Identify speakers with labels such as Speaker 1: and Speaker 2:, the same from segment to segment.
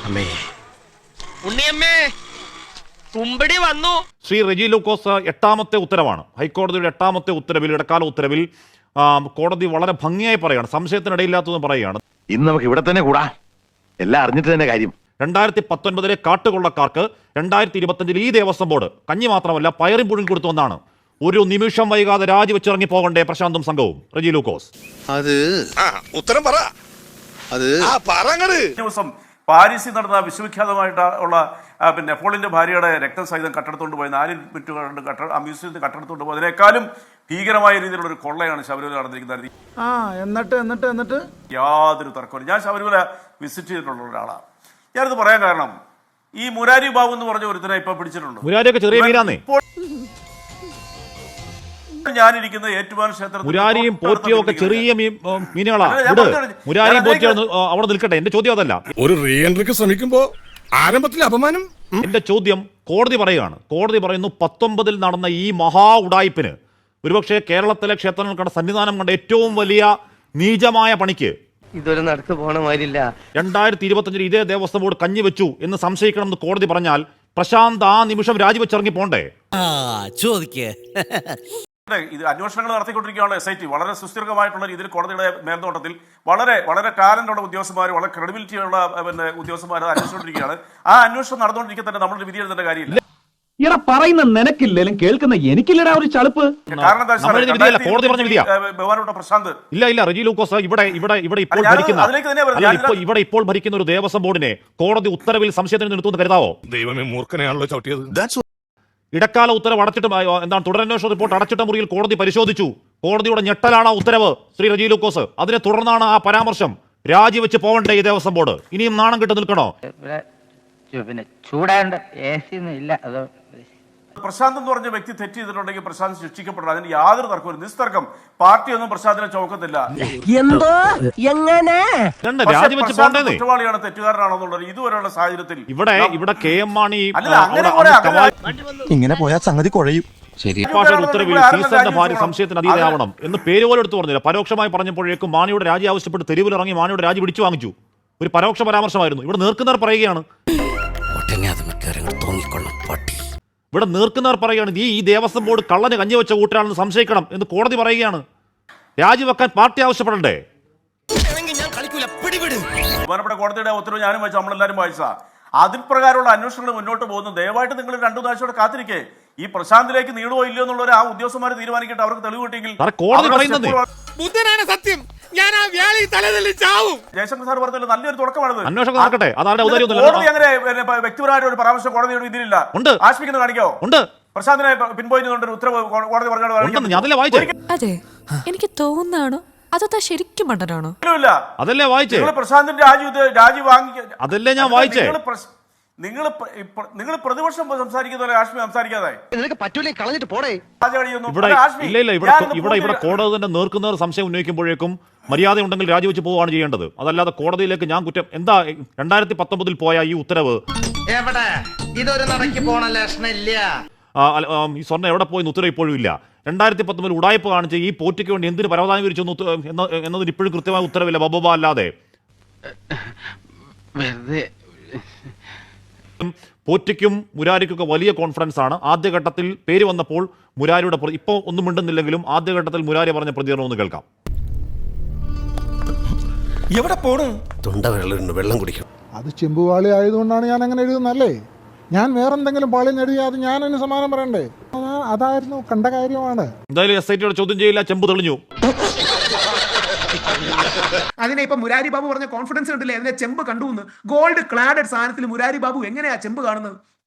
Speaker 1: ഉണ്ണിയമ്മേ കുമ്പടി വന്നു.
Speaker 2: ശ്രീ റെജി ലൂക്കോസ് എട്ടാമത്തെ ഉത്തരവാണ്. ഹൈക്കോടതിയുടെ എട്ടാമത്തെ ഉത്തരവിൽ, ഇടക്കാല ഉത്തരവിൽ കോടതി വളരെ ഭംഗിയായി പറയുകയാണ്, സംശയത്തിനിടയില്ലാത്തതും പറയുകയാണ്.
Speaker 3: ഇന്ന് നമുക്ക് ഇവിടെ തന്നെ കൂടാ, എല്ലാം അറിഞ്ഞിട്ട് തന്നെ കാര്യം.
Speaker 2: 2019 കാട്ടുകൊള്ളക്കാർക്ക് 2025 ഈ ദേവസ്വം ബോർഡ് കഞ്ഞി മാത്രമല്ല പയറും പുഴും കൊടുത്തു എന്നാണ്. ഒരു നിമിഷം വൈകാതെ രാജിവെച്ചിറങ്ങി പോകണ്ടേ പ്രശാന്തും സംഘവും? റെജി ലൂക്കോസ്
Speaker 4: അത് ഉത്തരം പറ. അത്
Speaker 5: ദിവസം പാരീസിൽ നടന്ന വിശ്വവിഖ്യാതമായിട്ടുള്ള പിന്നെ പോളിന്റെ ഭാര്യയുടെ രക്തം സഹിതം കട്ടെടുത്തുകൊണ്ട് പോയി 4 മിനിറ്റ് കൊണ്ട് മ്യൂസിയത്തിൽ കട്ടെടുത്തുകൊണ്ട് പോയതിനേക്കാളും ഭീകരമായ രീതിയിലുള്ള ഒരു കൊള്ളയാണ് ശബരിമല നടന്നിരിക്കുന്നത്.
Speaker 6: എന്നിട്ട്
Speaker 5: യാതൊരു തർക്കമില്ല. ഞാൻ ശബരിമല വിസിറ്റ് ചെയ്തിട്ടുള്ള ഒരാളാണ്. ഞാനിത് പറയാൻ കാരണം, ഈ മുരാരി ബാബു എന്ന് പറഞ്ഞ ഒരുത്തനെ ഇപ്പൊ പിടിച്ചിട്ടുണ്ട്.
Speaker 2: മുരാരിയൊക്കെ ചെറിയ മീനാന്നേ.
Speaker 5: ഞാനിരിക്കുന്ന ഏറ്റുമാനൂർ ക്ഷേത്രത്തിൽ
Speaker 2: മുരാരിയും പോറ്റിയും ഒക്കെ ചെറിയ മീനുകളാണ്. മുരാരിയും പോറ്റിയും അവിടെ നിൽക്കട്ടെ. എന്റെ ചോദ്യം അതല്ല.
Speaker 4: ഒരു റീ എൻട്രിക്ക് ശ്രമിക്കുമ്പോ ആരംഭത്തിലെ അപമാനം.
Speaker 2: എന്റെ ചോദ്യം, കോടതി പറയുകയാണ്, കോടതി പറയുന്നു 19 നടന്ന ഈ മഹാ ഉഡായിപ്പിന്, ഒരുപക്ഷെ കേരളത്തിലെ ക്ഷേത്രങ്ങൾ കണ്ട സന്നിധാനം കണ്ട ഏറ്റവും വലിയ നീചമായ പണിക്ക്
Speaker 1: ഇതൊരു നടക്ക് പോണ മാതിരില്ല.
Speaker 2: 2025 ഇതേ ദേവസ്വം ബോർഡ് കഞ്ഞി വെച്ചു എന്ന് സംശയിക്കണം എന്ന് കോടതി പറഞ്ഞാൽ പ്രശാന്ത് ആ നിമിഷം രാജിവെച്ചിറങ്ങി പോണ്ടേ?
Speaker 5: ഇത് അന്വേഷണങ്ങൾ നടത്തിക്കൊണ്ടിരിക്കുകയാണ് SIT. വളരെ സുസ്ഥിരമായിട്ടുള്ള രീതിയിൽ കോടതിയുടെ മേൽനോട്ടത്തിൽ വളരെ വളരെ ടാലന്റുള്ള ഉദ്യോഗസ്ഥന്മാർ, വളരെ ക്രെഡിബിലിറ്റിയുള്ള ഉദ്യോഗസ്ഥന്മാർ അന്വേഷിച്ചുകൊണ്ടിരിക്കുകയാണ്. ആ അന്വേഷണം നടന്നുകൊണ്ടിരിക്കെ തന്നെ നമ്മൾ വിധി എഴുതേണ്ട കാര്യമില്ല.
Speaker 7: ഇറ പറയുന്ന നിനക്കില്ലേലും കേൾക്കുന്ന എനിക്കില്ലടാ ഒരു ചളുപ്പ്.
Speaker 5: ബഹുമാനപ്പെട്ട പ്രശാന്ത്,
Speaker 2: ഇല്ല റെജി ലൂക്കോസ്, ഇവിടെ ഇപ്പോൾ ഭരിക്കുന്ന ഒരു ദേവസ്വം ബോർഡിനെ കോടതി ഉത്തരവിൽ സംശയത്തിന് നിർത്തുമെന്ന് കരുതാവോ?
Speaker 4: ദൈവമേ, മൂർഖനെയാണല്ലോ ചവിട്ടിയത്.
Speaker 2: ഇടക്കാല ഉത്തരവ് അടച്ചിട്ട് എന്താണ് തുടരന്വേഷണ റിപ്പോർട്ട് അടച്ചിട്ട മുറിയിൽ കോടതി പരിശോധിച്ചു. കോടതിയുടെ ഞെട്ടലാണ് ഉത്തരവ് ശ്രീ റെജി ലൂക്കോസ്. അതിനെ തുടർന്നാണ് ആ പരാമർശം. രാജിവെച്ച് പോവണ്ടേ ഈ ദേവസ്വം ബോർഡ്? ഇനിയും നാണം കിട്ടു നിൽക്കണോ?
Speaker 1: പിന്നെ ചൂടാണ്ട് AC ഇല്ല. അത്
Speaker 5: പ്രശാന്ത് എന്ന് പറഞ്ഞ വ്യക്തി തെറ്റ് ചെയ്തിട്ടുണ്ടെങ്കിൽ പ്രശാന്ത് ശിക്ഷിക്കപ്പെടണം. അതിന് യാതൊരു തർക്കവും നിസ്തർക്കം പാർട്ടിയൊന്നും പ്രശാന്തിനെ ചോക്കത്തില്ല.
Speaker 1: എന്തോ എങ്ങനെ
Speaker 2: രാജിവെച്ച് പോണ്ടേ?
Speaker 5: കുറ്റവാളിയാണ്, തെറ്റുകാരനാണെന്നുള്ളത് ഇതുവരെയുള്ള സാഹചര്യത്തിൽ
Speaker 2: ഇവിടെ KM മാണി
Speaker 8: ഇങ്ങനെ പോയാൽ സംഗതി കുഴയും.
Speaker 2: ഉത്തരവിൽ സീസന്റെ ഭാര്യ സംശയത്തിന് അതീതയാവണം എന്ന് പേര് പോലും എടുത്തു പറഞ്ഞില്ല. പരോക്ഷമായി പറഞ്ഞപ്പോഴേക്കും മാണിയുടെ രാജി ആവശ്യപ്പെട്ട് തെരുവിലിറങ്ങി മാണിയുടെ രാജി പിടിച്ചു വാങ്ങിച്ചു. ഒരു പരോക്ഷ പരാമർശമായിരുന്നു. ഇവിടെ നേർക്കുന്നവർ പറയുകയാണ്, ഇവിടെ നേർക്കുന്നവർ പറയുകയാണ് ഈ ദേവസ്വം ബോർഡ് കള്ളന് കഞ്ഞിവെച്ച കൂട്ടരാണെന്ന് സംശയിക്കണം എന്ന് കോടതി പറയുകയാണ്. രാജിവെക്കാൻ പാർട്ടി ആവശ്യപ്പെടണ്ടേ?
Speaker 5: ബഹുമാനപ്പെട്ട കോടതിയുടെ ഉത്തരവ് ഞാനും വായിച്ചു, നമ്മളെല്ലാവരും വായിച്ചാ. അതിൽ പ്രകാരമുള്ള അന്വേഷണങ്ങൾ മുന്നോട്ട് പോകുന്നു. ദയവായിട്ട് നിങ്ങൾ 2 ആഴ്ചയോടെ കാത്തിരിക്കേ. ഈ പ്രശാന്തിലേക്ക് നീളുവോ ഇല്ലയോ എന്നുള്ളവർ ആ ഉദ്യോഗസ്ഥന്മാർ തീരുമാനിക്കട്ടെ. അവർക്ക് തെളിവ് കിട്ടിയെങ്കിൽ
Speaker 4: സത്യം ഞാൻ ആ വ്യാളി തലതല്ലി ചാവും.
Speaker 5: ജയശങ്കർ സാർ പറഞ്ഞത് നല്ലൊരു തുടക്കമാണത്.
Speaker 2: കോടതി
Speaker 5: അങ്ങനെ വ്യക്തിപരമായ ഒരു പരാമർശം കോടതിയോട് ഇതിലില്ല. ആശ്മിക്കുന്നത് കാണിക്കോ? പ്രശാന്തിനെ പിൻപോയിന്റ് ഉത്തരവ് കോടതി പറഞ്ഞോട്.
Speaker 9: അതെ, എനിക്ക് തോന്നുന്നാണോ അതൊക്കെ ശരിക്കും മണ്ടനാണോ?
Speaker 2: അതല്ലേ വായിച്ചേ?
Speaker 5: പ്രശാന്തിന്റെ രാജി വാങ്ങി അതല്ലേ ഞാൻ വായിച്ചേ. നിങ്ങൾ പ്രതിപക്ഷം സംസാരിക്കുന്ന ആശ്മി സംസാരിക്കാതെ
Speaker 1: കളഞ്ഞിട്ട് പോടേ.
Speaker 2: ഇവിടെ കോടതി തന്നെ നേർക്കുന്നവർ സംശയം ഉന്നയിക്കുമ്പോഴേക്കും മര്യാദ ഉണ്ടെങ്കിൽ രാജിവെച്ച് പോവുകയാണ് ചെയ്യേണ്ടത്. അതല്ലാതെ കോടതിയിലേക്ക് ഞാൻ കുറ്റം എന്താ 2019 പോയ ഈ ഉത്തരവ്
Speaker 1: ഇതൊരു നടക്കി പോണ ലക്ഷണില്ല.
Speaker 2: ഈ സ്വർണ്ണം എവിടെ പോയി ഉത്തരവ് ഇപ്പോഴും ഇല്ല. 2019 ഉടായ്പ കാണിച്ച് ഈ പോറ്റിക്ക് വേണ്ടി എന്തിന് പരവതാനി വിരിച്ചു എന്നതിന് ഇപ്പോഴും കൃത്യമായ ഉത്തരവില്ല. ബബോബ അല്ലാതെ പോറ്റിക്കും മുരാരിക്കൊക്കെ വലിയ കോൺഫിഡൻസ് ആണ്. ആദ്യഘട്ടത്തിൽ പേര് വന്നപ്പോൾ മുരാരിയുടെ ഇപ്പോൾ ഒന്നും മിണ്ടുന്നില്ലെങ്കിലും ആദ്യഘട്ടത്തിൽ മുരാരി പറഞ്ഞ പ്രതികരണം ഒന്ന് കേൾക്കാം.
Speaker 8: എവിടെ പോണു?
Speaker 4: തൊണ്ട വെള്ളം കുടിക്കണം.
Speaker 6: അത് ചെമ്പുപാളി ആയതുകൊണ്ടാണ് ഞാൻ അങ്ങനെ എഴുതുന്നല്ലേ. ഞാൻ വേറെന്തെങ്കിലും പാളി എഴുതിയാൽ ഞാൻ അതിന് സമാനം പറയണ്ടേ? അതായിരുന്നു കണ്ട കാര്യമാണ്.
Speaker 2: എന്തായാലും SITയുടെ ചോദ്യം ചെയ്യില്ല, ചെമ്പ് തെളിഞ്ഞു.
Speaker 10: അതിനെ ഇപ്പൊ മുരാരി ബാബു പറഞ്ഞ കോൺഫിഡൻസ് കണ്ടില്ലേ? അതിനെ ചെമ്പ് കണ്ടുവന്ന് ഗോൾഡ് ക്ലാഡഡ് സാധനത്തിൽ മുരാരി ബാബു എങ്ങനെയാ ചെമ്പ് കാണുന്നത്?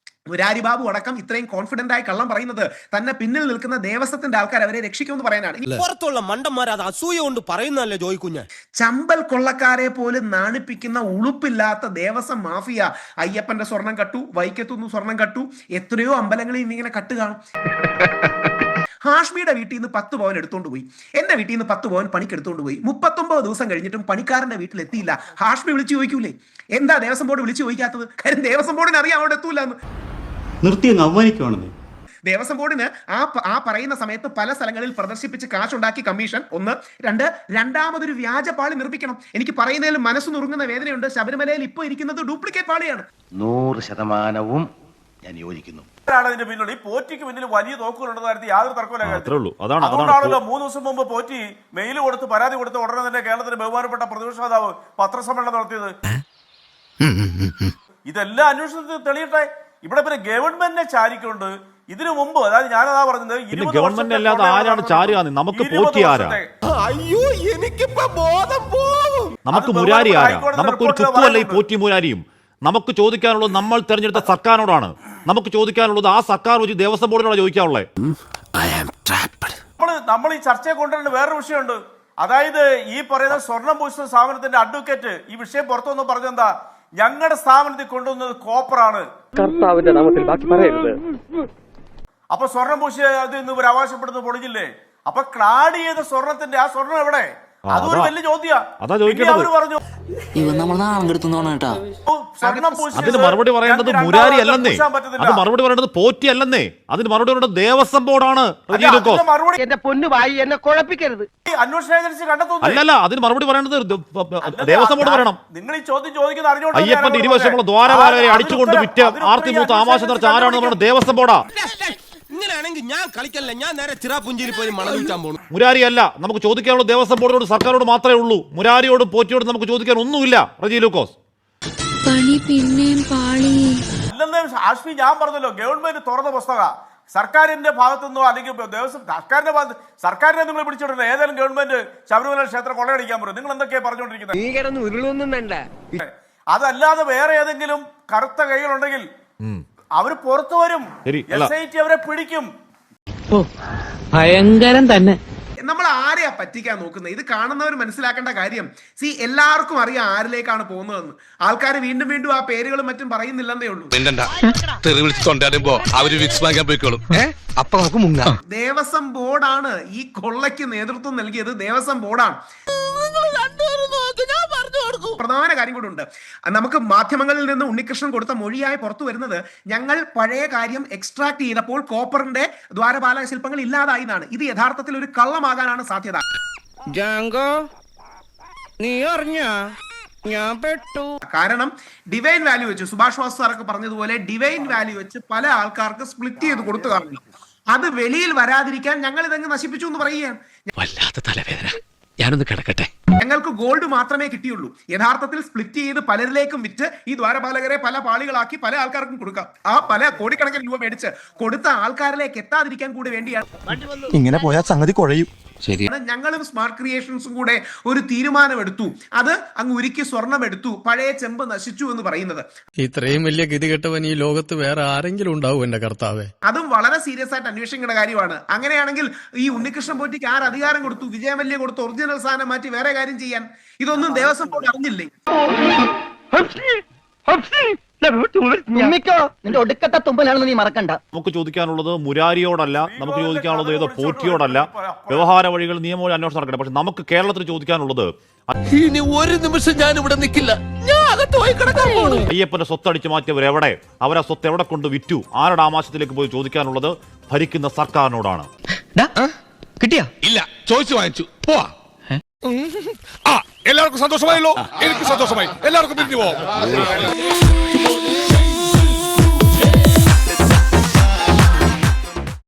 Speaker 10: മുരാരി ബാബു അടക്കം ഇത്രയും കോൺഫിഡന്റ് ആയി കള്ളം പറയുന്നത് തന്നെ പിന്നിൽ നിൽക്കുന്ന ദേവസ്വത്തിന്റെ ആൾക്കാർ അവരെ രക്ഷിക്കുമെന്ന് പറയാനാണ്.
Speaker 8: പുറത്തുള്ള മണ്ടന്മാർ അത് അസൂയ കൊണ്ട് പറയുന്നല്ലേ ജോയിക്കുഞ്ഞ്.
Speaker 10: ചമ്പൽ കൊള്ളക്കാരെ പോലും നാണിപ്പിക്കുന്ന ഉളുപ്പില്ലാത്ത ദേവസ്വം മാഫിയ. അയ്യപ്പന്റെ സ്വർണം കട്ടു, വൈക്കത്തുനിന്ന് സ്വർണം കട്ടു, എത്രയോ അമ്പലങ്ങളിൽ ഇന്നിങ്ങനെ കട്ട് കാണും. ഹാഷ്മിയുടെ വീട്ടിൽ നിന്ന് 10 പവൻ എടുത്തോണ്ട് പോയി. എന്റെ വീട്ടിൽ നിന്ന് 10 പവൻ പണിക്ക് എടുത്തോണ്ട് പോയി. 39 ദിവസം കഴിഞ്ഞിട്ടും പണിക്കാരന്റെ വീട്ടിൽ എത്തിയില്ല. ഹാഷ്മി വിളിച്ചു ചോദിക്കൂലേ എന്താ ദേവസ്വം ബോർഡ് വിളിച്ചു ചോദിക്കാത്തത്? കാര്യം ദേവസ്വം ബോർഡിന് അറിയാം അവിടെ എത്തൂലെന്ന്.
Speaker 7: നിർത്തി അവമാനിക്കുവാണെന്ന്.
Speaker 10: ദേവസ്വം ബോർഡിന് ആ പറയുന്ന സമയത്ത് പല സ്ഥലങ്ങളിൽ പ്രദർശിപ്പിച്ച് കാശുണ്ടാക്കി കമ്മീഷൻ ഒന്ന്. രണ്ടാമതൊരു വ്യാജ പാളി നിർമ്മിക്കണം. എനിക്ക് പറയുന്നതിൽ മനസ്സ് നുറുങ്ങുന്ന വേദനയുണ്ട്. ശബരിമലയിൽ ഇപ്പോൾ ഇരിക്കുന്നത് ഡ്യൂപ്ലിക്കേറ്റ് പാളിയാണ്.
Speaker 3: 100% ഞാൻ യോജിക്കുന്നു.
Speaker 5: ഇതിന്റെ പിന്നിൽ ഈ പോറ്റിക്ക് പിന്നിൽ വലിയ തോക്കുകളുണ്ടെന്ന കാര്യത്തിൽ യാതൊരു തർക്കമില്ല.
Speaker 2: അതാണ്
Speaker 5: അതുകൊണ്ടാണല്ലോ 3 ദിവസം മുമ്പ് പോറ്റി മെയിൽ കൊടുത്ത് പരാതി കൊടുത്ത് ഉടനെ തന്നെ കേരളത്തിന്റെ ബഹുമാനപ്പെട്ട പ്രതിപക്ഷ നേതാവ് പത്രസമ്മേളനം നടത്തിയത്. ഇതെല്ലാം അന്വേഷണത്തിൽ തെളിയട്ടെ. ഇവിടെ പിന്നെ ഗവൺമെന്റിനെ ചാരിക്കൊണ്ട് ഇതിനു മുമ്പ്, അതായത് ഞാനതാ പറഞ്ഞത്,
Speaker 2: ഗവൺമെന്റ് അല്ലാതെ ആരാണ് ചാരുക? നമുക്ക് പോറ്റി ആരാ?
Speaker 8: അയ്യോ എനിക്കിപ്പോ ബോധം പോകും.
Speaker 2: നമുക്ക് മുരാരി ആരാ? നമുക്കൊരു ചുക്കുമല്ല ഈ പോറ്റി മുരാരിയും. നമുക്ക് ചോദിക്കാനുള്ളത് നമ്മൾ തെരഞ്ഞെടുത്ത സർക്കാരിനോടാണ്. നമുക്ക് ചോദിക്കാനുള്ളത് ആ സർക്കാർ വെച്ച് ദേവസ്വം ബോർഡിനോട് ചോദിക്കാനുള്ളത്.
Speaker 5: നമ്മൾ ഈ ചർച്ചയെ കൊണ്ടുവരേണ്ട വേറൊരു വിഷയമുണ്ട്. അതായത് ഈ പറയുന്ന സ്വർണം പൂശുന്ന സ്ഥാപനത്തിന്റെ അഡ്വക്കേറ്റ് ഈ വിഷയം പുറത്തുനിന്ന് പറഞ്ഞെന്താ, ഞങ്ങളുടെ സ്ഥാപനത്തിൽ കൊണ്ടുവന്നത് കോപ്പറാണ്.
Speaker 7: കർത്താവിന്റെ നാമത്തിൽ ബാക്കി പറയരുത്.
Speaker 5: അപ്പൊ സ്വർണം പൂശിയ അത് ഇന്ന് ഇവർ അവകാശപ്പെടുന്നത് പൊളിഞ്ഞില്ലേ? അപ്പൊ ക്ലാഡ് ചെയ്ത സ്വർണത്തിന്റെ ആ സ്വർണം എവിടെ? അതൊരു വലിയ ചോദ്യം. അവര് പറഞ്ഞു
Speaker 2: അതിന് മറുപടി പറയേണ്ടത് മുരാരി അല്ലെന്നേ, അത് മറുപടി പറയേണ്ടത് പോറ്റി അല്ലെന്നേ, അതിന് മറുപടി പറയേണ്ടത് ദേവസ്വം ബോർഡാണ്.
Speaker 1: എന്റെ പൊന്നു വായി എന്നെ കുഴപ്പിക്കരുത്.
Speaker 5: അന്വേഷണ ഏജൻസി കണ്ടെത്തുന്നു.
Speaker 2: അല്ലല്ല, അതിന് മറുപടി പറയേണ്ടത് ദേവസ്വം ബോർഡ് പറയണം.
Speaker 5: നിങ്ങൾ ഈ ചോദ്യം ചോദിക്കുന്ന അറിഞ്ഞോണ്ട്
Speaker 2: അയ്യപ്പന്റെ ഇരുവശമുള്ള ദ്വാരപാലകരെ അടിച്ചുകൊണ്ട് വിറ്റ് ആർത്തിമൂത്ത് ആമാശം നിറച്ച ആരാണ് നമ്മുടെ ദേവസ്വം ബോർഡാ?
Speaker 8: ഇങ്ങനെയാണെങ്കിൽ ഞാൻ കളിക്കല്ല, ഞാൻ നേരെ ചിറാപുഞ്ചിയിൽ പോയി മണം വിൽക്കാൻ പോകുന്നു.
Speaker 2: മുരാരി അല്ല, നമുക്ക് ചോദിക്കാനുള്ള ദേവസ്വം ബോർഡിനോട് സർക്കാരോട് മാത്രമേ ഉള്ളൂ. മുരാരിയോടും പോറ്റിയോടും നമുക്ക് ചോദിക്കാൻ ഒന്നുമില്ല. റജി ലൂക്കോസ്
Speaker 5: അല്ലെന്നേ ആഷ്മി, ഞാൻ പറഞ്ഞല്ലോ, ഗവൺമെന്റ് തുറന്ന പുസ്തക. സർക്കാരിന്റെ ഭാഗത്തുനിന്നോ അല്ലെങ്കിൽ ദേവസ്വം സർക്കാരിനെ നിങ്ങൾ പിടിച്ചിട്ടുണ്ട്. ഏതായാലും ഗവൺമെന്റ് ശബരിമല ക്ഷേത്രം കൊള്ളയടിക്കാൻ പറയും. നിങ്ങൾ എന്തൊക്കെയാ പറഞ്ഞുകൊണ്ടിരിക്കുന്നത്? അതല്ലാതെ വേറെ ഏതെങ്കിലും കറുത്ത കൈകളുണ്ടെങ്കിൽ അവര് പുറത്തു വരും. SIT അവരെ പിടിക്കും.
Speaker 7: ഭയങ്കരം തന്നെ.
Speaker 10: നമ്മൾ ആരെയാ പറ്റിക്കാൻ നോക്കുന്നത്? ഇത് കാണുന്നവർ മനസ്സിലാക്കേണ്ട കാര്യം, എല്ലാവർക്കും അറിയാം ആരിലേക്കാണ് പോകുന്നതെന്ന്. ആൾക്കാർ വീണ്ടും വീണ്ടും ആ പേരുകളും മറ്റും പറയുന്നില്ലെന്നേ ഉള്ളൂ. ദേവസ്വം ബോർഡാണ് ഈ കൊള്ളയ്ക്ക് നേതൃത്വം നൽകിയത്. ദേവസ്വം ബോർഡാണ്. പ്രധാന കാര്യം കൂടെ ഉണ്ട്. നമുക്ക് മാധ്യമങ്ങളിൽ നിന്ന് ഉണ്ണികൃഷ്ണൻ കൊടുത്ത മൊഴിയായി പുറത്തു വരുന്നത്, ഞങ്ങൾ പഴയ കാര്യം എക്സ്ട്രാക്ട് ചെയ്തപ്പോൾ കോപ്പറിന്റെ ദ്വാരപാലക ശില്പങ്ങൾ ഇല്ലാതായി എന്നാണ്. ഇത് യഥാർത്ഥത്തിൽ ഒരു കള്ളമാകാനാണ് സാധ്യത. കാരണം ഡിവൈൻ വാല്യൂ വെച്ച് സുഭാഷ് വാസു സാറൊക്കെ പറഞ്ഞതുപോലെ ഡിവൈൻ വാല്യൂ വെച്ച് പല ആൾക്കാർക്ക് സ്പ്ലിറ്റ് ചെയ്ത് കൊടുത്തു കാണുന്നു. അത് വെളിയിൽ വരാതിരിക്കാൻ ഞങ്ങൾ ഇതങ്ങ് നശിപ്പിച്ചു എന്ന് പറയുകയാണ്.
Speaker 7: വല്ലാത്ത തലവേദന, ഞാനൊന്ന് കിടക്കട്ടെ.
Speaker 10: ഞങ്ങൾക്ക് ഗോൾഡ് മാത്രമേ കിട്ടിയുള്ളൂ. യഥാർത്ഥത്തിൽ സ്പ്ലിറ്റ് ചെയ്ത് പലരിലേക്കും വിറ്റ് ഈ ദ്വാരപാലകരെ പല പാളികളാക്കി പല ആൾക്കാർക്കും കൊടുക്കാം. ആ പല കോടിക്കണക്കിന് രൂപ മേടിച്ച് കൊടുത്ത ആൾക്കാരിലേക്ക് എത്താതിരിക്കാൻ കൂടി വേണ്ടിയാണ്
Speaker 8: ഇങ്ങനെ പോയാൽ സംഗതി കുഴയും.
Speaker 10: ഞങ്ങളും സ്മാർട്ട് ക്രിയേഷൻസും കൂടെ ഒരു തീരുമാനമെടുത്തു. അത് അങ്ങ് ഉരുക്കി സ്വർണം എടുത്തു, പഴയ ചെമ്പ് നശിച്ചു എന്ന് പറയുന്നത്.
Speaker 4: ഇത്രയും വലിയ ഗതികെട്ടവൻ ഈ ലോകത്ത് വേറെ ആരെങ്കിലും ഉണ്ടാവും എന്റെ കർത്താവേ?
Speaker 10: അതും വളരെ സീരിയസ് ആയിട്ട് അന്വേഷിക്കേണ്ട കാര്യമാണ്. അങ്ങനെയാണെങ്കിൽ ഈ ഉണ്ണികൃഷ്ണൻ പോറ്റിക്ക് ആര് അധികാരം കൊടുത്തു? വിജയമല്യ കൊടുത്ത് ഒറിജിനൽ സാധനം മാറ്റി വേറെ കാര്യം ചെയ്യാൻ? ഇതൊന്നും ദേവസ്വം ബോർഡ് അറിഞ്ഞില്ലേ?
Speaker 1: ഒടുക്കത്തെ തുമ്പലാണെന്ന് നീ മറക്കണ്ട.
Speaker 2: നമുക്ക് ചോദിക്കാനുള്ളത് മുരാരിയോടല്ല, നമുക്ക് ചോദിക്കാനുള്ളത് ഏതോ പോറ്റിയോടല്ല. വ്യവഹാര വഴികൾ നിയമവഴി അന്വേഷണം നടക്കട്ടെ. പക്ഷെ നമുക്ക് കേരളത്തിൽ ചോദിക്കാനുള്ളത്,
Speaker 8: ഇനി ഒരു നിമിഷം ഞാൻ ഇവിടെ നിൽക്കില്ല, ഞാൻ അകത്ത് പോയി കിടക്കാൻ പോകുന്നു.
Speaker 2: അയ്യപ്പന്റെ സ്വത്ത് അടിച്ചു മാറ്റിയവർ എവിടെ? അവരെ സ്വത്ത് എവിടെ കൊണ്ട് വിറ്റു? ആരുടെ ആമാശത്തിലേക്ക് പോയി ചോദിക്കാനുള്ളത് ഭരിക്കുന്ന സർക്കാരിനോടാണ്.
Speaker 8: കിട്ടിയാ?
Speaker 4: ഇല്ല, ചോദിച്ചു വാങ്ങിച്ചു. പോവാ. എല്ലാവർക്കും സന്തോഷമായല്ലോ? എനിക്ക് സന്തോഷമായി. എല്ലാവർക്കും പിരിഞ്ഞു പോവാം.